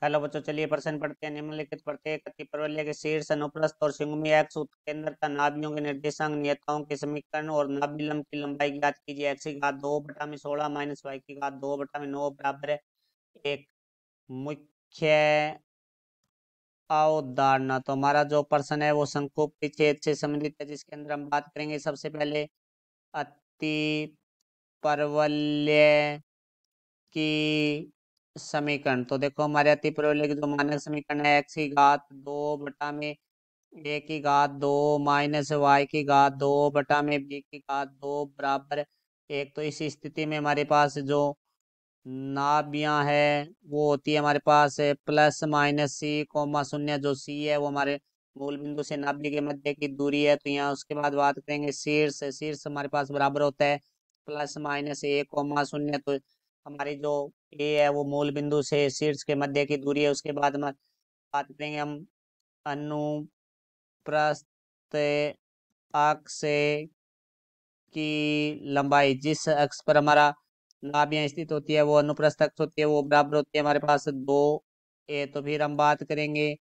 Hello बच्चों, चलिए प्रश्न पढ़ते हैं। निम्नलिखित प्रत्येक प्रतिपरवलय के शीर्ष अनुप्रस्थ और सिंगमी एक्स उत्केंद्रता नाभियों के निर्देशांक नियताओं के समीकरण और नाभि लंब की लंबाई ज्ञात कीजिए। एक्स की घात 2/16 माइनस वाई की घात 2/9 बराबर है एक। मुख्य अवधारणा। तो हमारा जो प्रश्न है वो शंकु परिच्छेद से संबंधित है, जिसके अंदर हम बात करेंगे सबसे पहले अति परवलय की समीकरण। तो देखो, हमारे अति परवलय की जो मानक समीकरण है, एक्स की घात 2/में ए की घात 2 माइनस वाई की घात 2/में बी की घात 2 बराबर एक। तो इस स्थिति में हमारे पास जो नाभियां है वो होती है हमारे पास प्लस माइनस सी कोमा शून्य। जो सी है वो हमारे मूल बिंदु से नाभि के मध्य की दूरी है। तो यहाँ उसके बाद बात करेंगे शीर्ष। शीर्ष हमारे पास बराबर होता है प्लस माइनस ए कोमा शून्य। तो हमारी जो ए है वो मूल बिंदु से शीर्ष के मध्य की दूरी है। उसके बाद हम बात करेंगे हम अनुप्रस्थ अक्ष की लंबाई। जिस अक्ष पर हमारा नाभियां स्थित होती है वो अनुप्रस्थ अक्ष होती है, वो बराबर होती है हमारे पास 2 ए। तो फिर हम बात करेंगे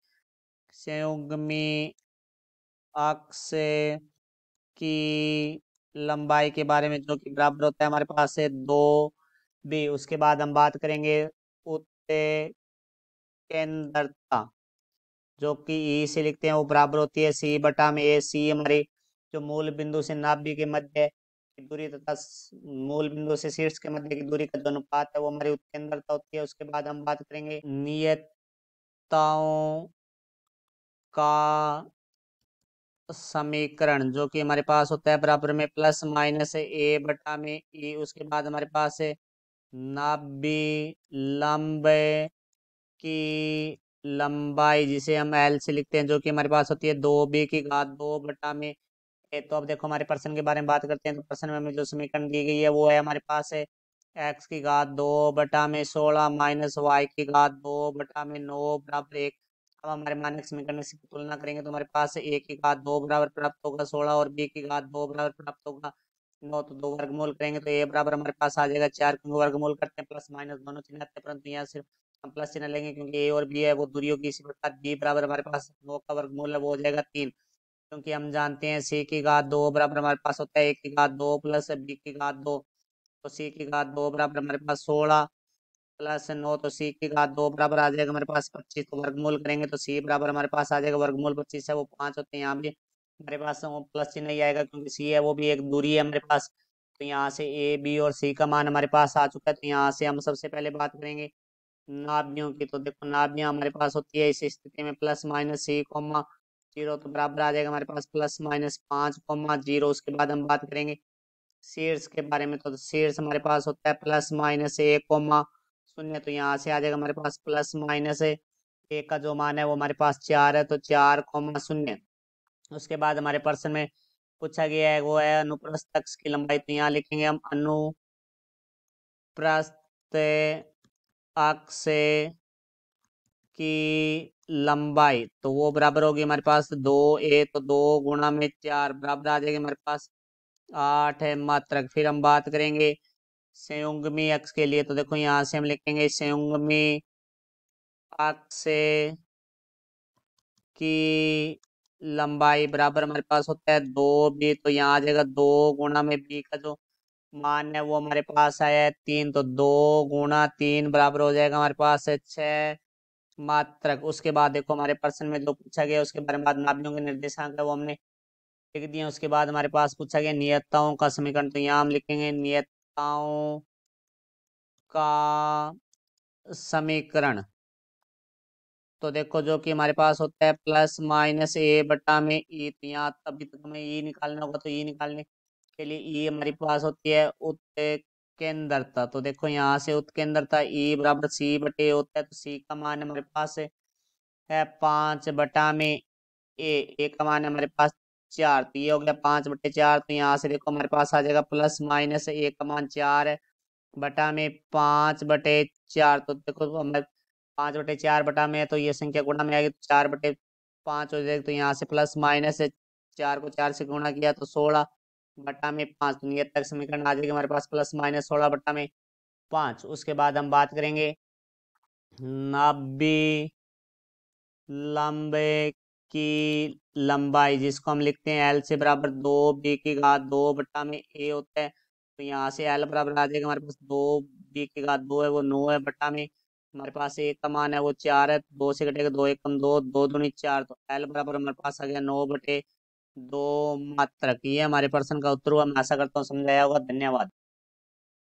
संयुग्मी अक्ष की लंबाई के बारे में, जो कि बराबर होता है हमारे पास है 2 बी। उसके बाद हम बात करेंगे उत्केंद्रता, जो कि ई से लिखते हैं, वो बराबर होती है C/में ए। सी हमारी जो मूल बिंदु से नाभि के मध्य की दूरी तथा मूल बिंदु से शीर्ष के मध्य की दूरी का जो अनुपात है वो हमारी उत्केंद्रता होती है। उसके बाद हम बात करेंगे नियताओं का समीकरण, जो कि हमारे पास होता है बराबर में प्लस माइनस A/में ई। उसके बाद हमारे पास है नाभि लंब की लंबाई, जिसे हम एल से लिखते हैं, जो कि हमारे पास होती है 2 बी की घात 2/में ए। तो अब देखो, हमारे प्रश्न के बारे में बात करते हैं। तो प्रश्न में हमें जो समीकरण दी गई है वो है हमारे पास है एक्स की घात 2/16 माइनस वाई की घात 2/9 बराबर एक। अब हमारे मानक समीकरण से तुलना करेंगे तो हमारे पास ए की घात 2 बराबर प्राप्त होगा 16 और बी की घात 2 बराबर प्राप्त होगा 9। तो दो वर्गमूल करेंगे तो ए बराबर हमारे पास आ जाएगा 4, क्योंकि वर्गमूल करते हैं प्लस माइनस दोनों चिन्ह आते हैं, परंतु यहाँ सिर्फ हम प्लस चिन्ह लेंगे क्योंकि ए और बी है वो दूरियों की। इसी प्रकार बी बराबर हमारे पास 9 का वर्गमूल है वो हो जाएगा 3, क्योंकि हम जानते हैं सी की घात 2 बराबर हमारे पास होता है ए की घात 2 प्लस बी की घात 2। तो सी की घात 2 बराबर हमारे पास 16 प्लस 9। तो सी की घात 2 बराबर आ जाएगा हमारे पास 25। तो वर्गमूल करेंगे तो सी बराबर हमारे पास आ जाएगा, वर्गमूल 25 है वो 5 होते हैं। यहाँ भी हमारे पास वो प्लस चिन्ह नहीं आएगा क्योंकि सी है वो भी एक दूरी है हमारे पास। तो यहाँ से ए बी और सी का मान हमारे पास आ चुका है। तो यहाँ से हम सबसे पहले बात करेंगे नाभियों की। तो देखो, नाभियां हमारे पास होती है इस स्थिति में प्लस माइनस C, 0। तो बराबर आ जाएगा हमारे पास प्लस माइनस 5, 0। उसके बाद हम बात करेंगे शीर्ष के बारे में। तो शीर्ष हमारे पास होता है प्लस माइनस 1, 0। तो यहाँ से आ जाएगा हमारे पास प्लस माइनस ए का जो मान है वो हमारे पास 4 है, तो 4, 0। उसके बाद हमारे प्रश्न में पूछा गया है वो है अनुप्रस्थ अक्ष की लंबाई। तो यहाँ लिखेंगे हम अनुप्रस्थ अक्ष की लंबाई। तो वो बराबर होगी हमारे पास 2 ए। तो 2 × 4 बराबर आ जाएगी हमारे पास 8 है मात्रक। फिर हम बात करेंगे संयुग्मी अक्ष के लिए। तो देखो, यहाँ से हम लिखेंगे संयुग्मी अक्ष की लंबाई बराबर हमारे पास होता है 2 बी। तो यहाँ आ जाएगा 2 × में बी का जो मान है वो हमारे पास आया है 3। तो 2 × 3 बराबर हो जाएगा हमारे पास है 6 मात्रक। उसके बाद देखो, हमारे प्रश्न में जो पूछा गया उसके बारे में बाद नाभियों के निर्देशांक है वो हमने लिख दिए। उसके बाद हमारे पास पूछा गया नियताओं का समीकरण। तो यहाँ हम लिखेंगे नियताओं का समीकरण। तो देखो, जो कि हमारे पास होता है प्लस माइनस A/में ई। तो यहाँ अभी तक हमें ई निकालना होगा, तो ई निकालने के लिए ई हमारे पास होती है उत्केंद्रता। तो देखो, यहाँ से उत्केंद्रता ई बराबर C/A होता है। तो सी का मान हमारे पास है 5/में ए का मान है हमारे पास 4। तो ये हो गया 5/4। तो यहाँ से देखो हमारे पास आ जाएगा प्लस माइनस ए का मान 4 है बटा में 5/4। तो देखो, हमारे 5/4 बटा में है तो ये संख्या गुणा में आएगी, तो 4/5 हो जाएगी। तो यहाँ से प्लस माइनस 4 को 4 से गुणा किया तो 16/5। तो नियत तक समीकरण आ जाएगी हमारे पास प्लस माइनस 16/5। उसके बाद हम बात करेंगे नाभि लंबे की लंबाई, जिसको हम लिखते हैं एल से बराबर 2 b की घात 2 बटा में ए होता है। तो यहाँ से एल बराबर आ जाएगा हमारे पास 2 b की घात 2 है वो 9 है, बटा में हमारे पास ए का मान है वो 4 है। 2 से कटेगा 2 एकम 2, 2 दूनी 4, तो एल बराबर हमारे पास आ गया 9/2 मात्रक। ये हमारे प्रश्न का उत्तर हुआ। मैं आशा करता हूँ समझ आया होगा। धन्यवाद।